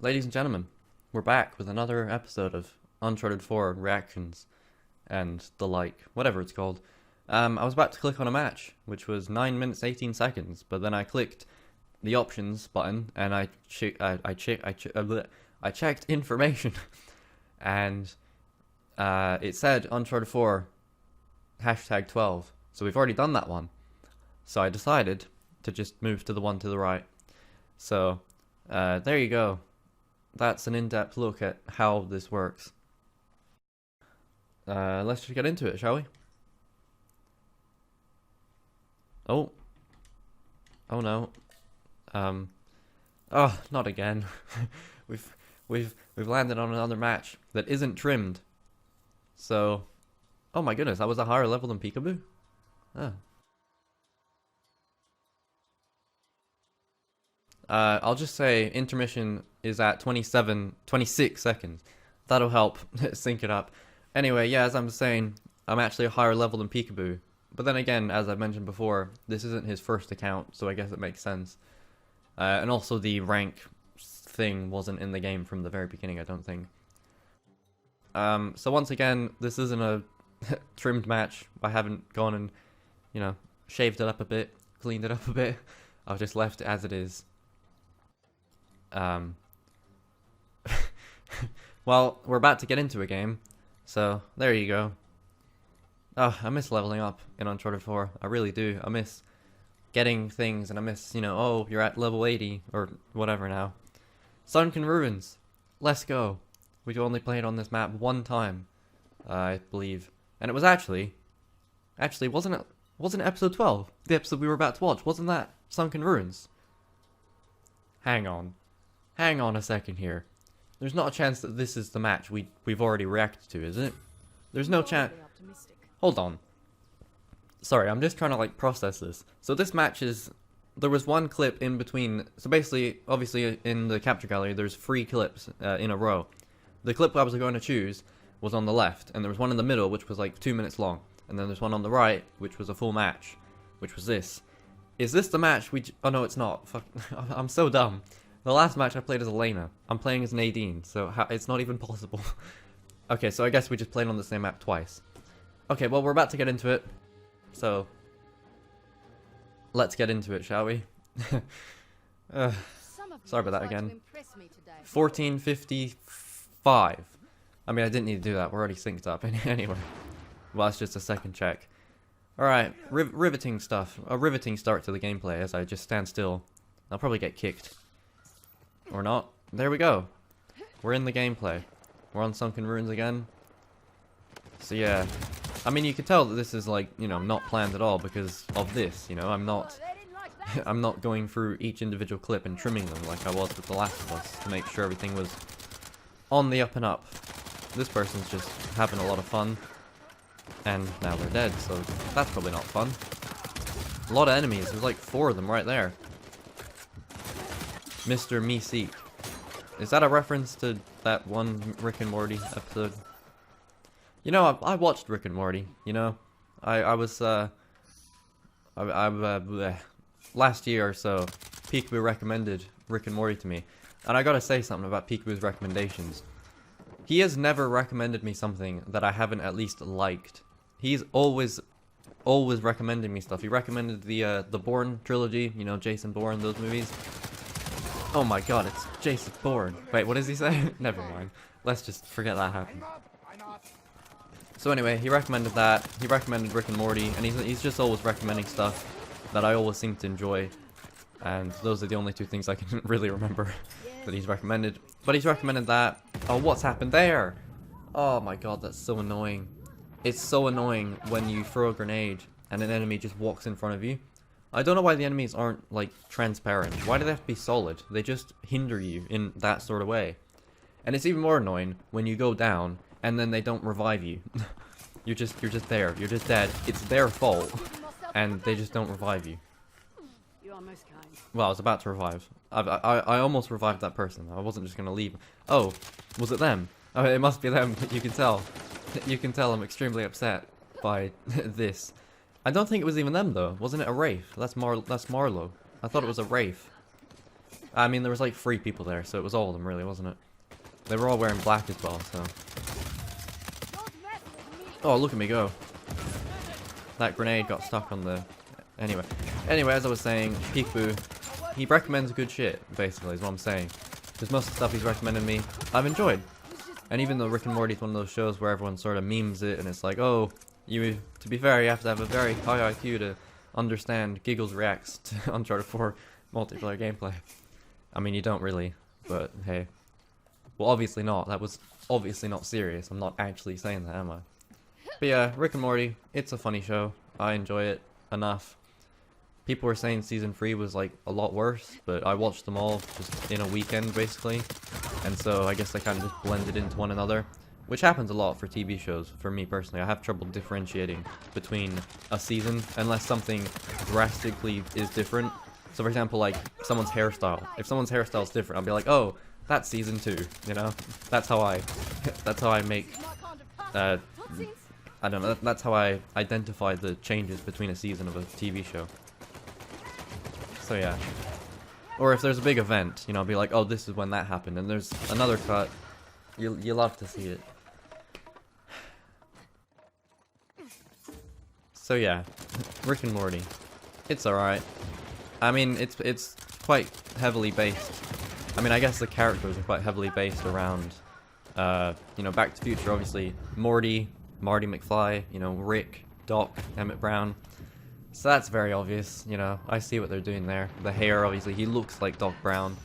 Ladies and gentlemen, we're back with another episode of Uncharted 4 reactions and the like, whatever it's called. I was about to click on a match, which was 9 minutes 18 seconds, but then I clicked the options button and I checked information, and it said Uncharted 4 hashtag 12. So we've already done that one. So I decided to just move to the one to the right. So there you go. That's an in-depth look at how this works. Let's just get into it, shall we? Oh no. Oh, not again. we've landed on another match that isn't trimmed. So, oh my goodness, that was a higher level than Peekaboo? Oh. I'll just say intermission is at 26 seconds. That'll help sync it up. Anyway, yeah, as I'm saying, I'm actually a higher level than Peekaboo. But then again, as I mentioned before, this isn't his first account, so I guess it makes sense. And also the rank thing wasn't in the game from the very beginning, I don't think. So once again, this isn't a trimmed match. I haven't gone and, shaved it up a bit, cleaned it up a bit. I've just left it as it is. Well, we're about to get into a game, so there you go. Oh, I miss leveling up in Uncharted 4. I really do. I miss getting things, and I miss, oh, you're at level 80 or whatever now. Sunken Ruins. Let's go. We've only played on this map one time, I believe, and it was actually wasn't it episode 12? The episode we were about to watch, wasn't that Sunken Ruins? Hang on a second here. There's not a chance that this is the match we've already reacted to, is it? There's no chance. Hold on. Sorry, I'm just trying to process this. So this match is, there was one clip in between. So basically, obviously in the capture gallery, there's 3 clips in a row. The clip I was going to choose was on the left, and there was one in the middle which was 2 minutes long, and then there's one on the right which was a full match, which was this. Is this the match oh no, it's not. Fuck. I'm so dumb. The last match I played as Elena. I'm playing as Nadine, so it's not even possible. Okay, so I guess we just played on the same map twice. Okay, well, we're about to get into it. So, let's get into it, shall we? Sorry about that again. 14:55. I mean, I didn't need to do that. We're already synced up anyway. Well, that's just a second check. Alright, riveting stuff. A riveting start to the gameplay as I just stand still. I'll probably get kicked. Or not. There we go. We're in the gameplay. We're on Sunken Ruins again. So yeah. I mean, you can tell that this is not planned at all because of this, I'm not I'm not going through each individual clip and trimming them like I was with The Last of Us to make sure everything was on the up and up. This person's just having a lot of fun, and now they're dead, so that's probably not fun. A lot of enemies, there's 4 of them right there. Mr. Meeseek. Is that a reference to that one Rick and Morty episode? I watched Rick and Morty, I was, last year or so, Peekaboo recommended Rick and Morty to me, and I gotta say something about Peekaboo's recommendations. He has never recommended me something that I haven't at least liked. He's always recommending me stuff. He recommended the Bourne trilogy, Jason Bourne, those movies. Oh my god, it's Jason Bourne. Wait, what does he say? Never mind. Let's just forget that happened. So anyway, he recommended that. He recommended Rick and Morty, and he's just always recommending stuff that I always seem to enjoy. And those are the only 2 things I can really remember that he's recommended. But he's recommended that. Oh, what's happened there? Oh my god, that's so annoying. It's so annoying when you throw a grenade and an enemy just walks in front of you. I don't know why the enemies aren't, transparent. Why do they have to be solid? They just hinder you in that sort of way. And it's even more annoying when you go down and then they don't revive you. You're just there. You're just dead. It's their fault. And they just don't revive you. Well, I was about to revive. I almost revived that person. I wasn't just gonna leave. Oh, was it them? Oh, it must be them. You can tell. You can tell I'm extremely upset by this. I don't think it was even them though. Wasn't it a Wraith? That's Marlowe. I thought it was a Wraith. I mean, there was like 3 people there, so it was all of them, really, wasn't it? They were all wearing black as well, so... Oh, look at me go. That grenade got stuck on the... Anyway, as I was saying, Peekaboo, he recommends good shit, basically, is what I'm saying. Because most of the stuff he's recommended me, I've enjoyed. And even though Rick and Morty is one of those shows where everyone sort of memes it, and it's like, oh, to be fair, you have to have a very high IQ to understand Giggles reacts to Uncharted 4 multiplayer gameplay. I mean, you don't really, but hey. Well, obviously not. That was obviously not serious. I'm not actually saying that, am I? But yeah, Rick and Morty, it's a funny show. I enjoy it enough. People were saying season 3 was like a lot worse, but I watched them all just in a weekend basically. And so I guess they kind of just blended into one another, which happens a lot for TV shows. For me personally, I have trouble differentiating between a season unless something drastically is different. So for example, like someone's hairstyle. If someone's hairstyle is different, I'll be like, oh, that's season 2, you know? That's how I make, I don't know, that's how I identify the changes between a season of a TV show. So yeah. Or if there's a big event, you know, I'll be like, oh, this is when that happened, and there's another cut. You love to see it. So yeah, Rick and Morty. It's alright. I mean, it's quite heavily based. I mean, I guess the characters are quite heavily based around, you know, Back to the Future, obviously. Morty, Marty McFly, you know, Rick, Doc, Emmett Brown. So that's very obvious, you know, I see what they're doing there. The hair, obviously, he looks like Doc Brown.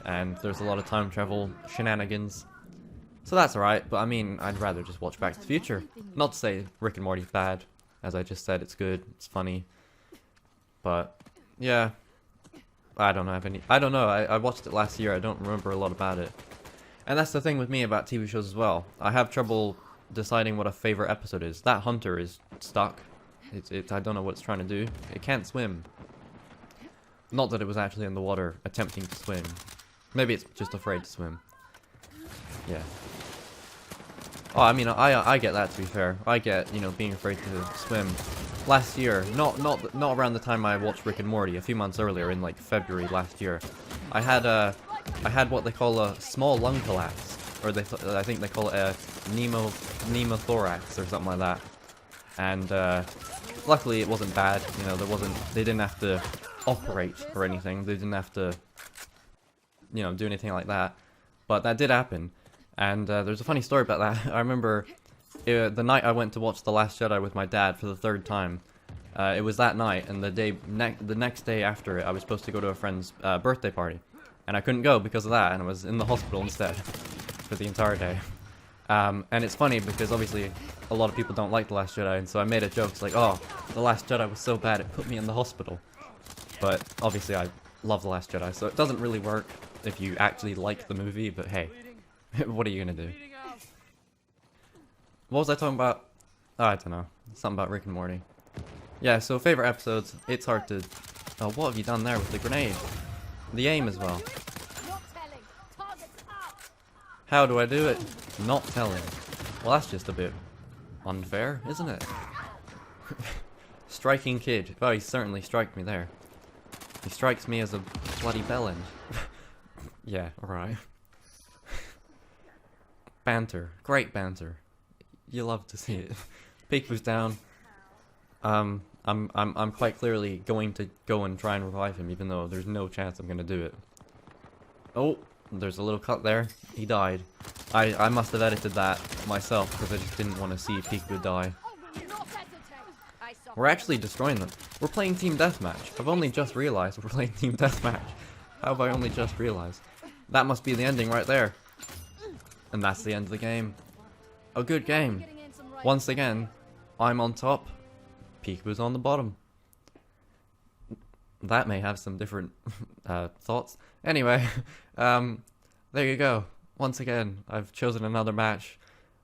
And there's a lot of time travel shenanigans. So that's alright, but I mean, I'd rather just watch Back to the Future. Not to say Rick and Morty's bad. As I just said, it's good, it's funny. But, yeah. I don't have any... I don't know, I watched it last year, I don't remember a lot about it. And that's the thing with me about TV shows as well. I have trouble deciding what a favorite episode is. That hunter is stuck. I don't know what it's trying to do. It can't swim. Not that it was actually in the water attempting to swim. Maybe it's just afraid to swim. Yeah. Oh, I mean, I get that, to be fair. I get, you know, being afraid to swim. Last year, not around the time I watched Rick and Morty, a few months earlier, in like February last year, I had what they call a small lung collapse, or I think they call it a pneumothorax or something like that. And luckily it wasn't bad, you know, they didn't have to operate or anything, they didn't have to, you know, do anything like that. But that did happen. And there's a funny story about that. I remember the night I went to watch The Last Jedi with my dad for the 3rd time. It was that night, and the next day after it, I was supposed to go to a friend's birthday party. And I couldn't go because of that, and I was in the hospital instead for the entire day. And it's funny because obviously a lot of people don't like The Last Jedi, and so I made a joke, it's like, oh, The Last Jedi was so bad it put me in the hospital. But obviously I love The Last Jedi, so it doesn't really work if you actually like the movie, but hey. What are you gonna do? What was I talking about? Oh, I don't know. Something about Rick and Morty. Yeah, so favorite episodes, it's hard to... Oh, what have you done there with the grenade? The aim as well. How do I do it? Not telling. Well, that's just a bit unfair, isn't it? Striking kid. Oh, he certainly striked me there. He strikes me as a bloody bellend. Yeah, alright. Banter. Great banter. You love to see it. Peekaboo's down. I'm quite clearly going to go and try and revive him, even though there's no chance I'm gonna do it. Oh, there's a little cut there. He died. I must have edited that myself, because I just didn't want to see Peekaboo die. We're actually destroying them. We're playing Team Deathmatch. I've only just realized we're playing Team Deathmatch. How have I only just realized? That must be the ending right there. And that's the end of the game. A good game. Once again, I'm on top. Peekaboo's on the bottom. That may have some different thoughts. Anyway, there you go. Once again, I've chosen another match.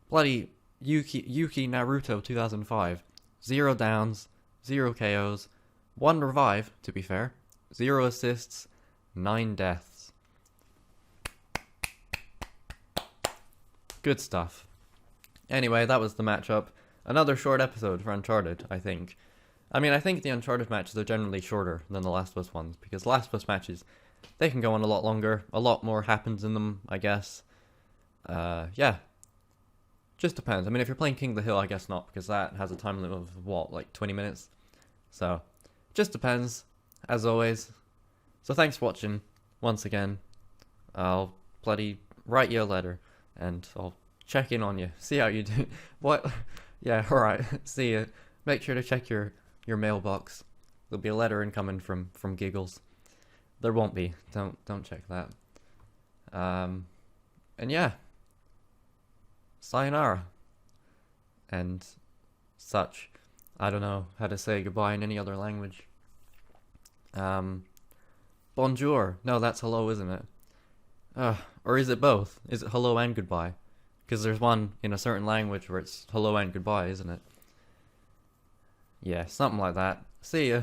Bloody Yuki Naruto 2005. 0 downs, 0 KOs, 1 revive, to be fair, 0 assists, 9 deaths. Good stuff. Anyway, that was the matchup. Another short episode for Uncharted, I think. I mean, I think the Uncharted matches are generally shorter than the Last of Us ones, because Last of Us matches they can go on a lot longer. A lot more happens in them, I guess. Yeah. Just depends. I mean, if you're playing King of the Hill, I guess not, because that has a time limit of, what, like 20 minutes? So, just depends, as always. So thanks for watching, once again. I'll bloody write you a letter, and I'll check in on you, see how you do. What? Yeah, alright, see ya. Make sure to check your mailbox. There'll be a letter incoming from Giggles. There won't be, don't check that. And yeah. Sayonara. And such. I don't know how to say goodbye in any other language. Bonjour. No, that's hello, isn't it? Or is it both? Is it hello and goodbye? Because there's one in a certain language where it's hello and goodbye, isn't it? Yeah, something like that. See ya.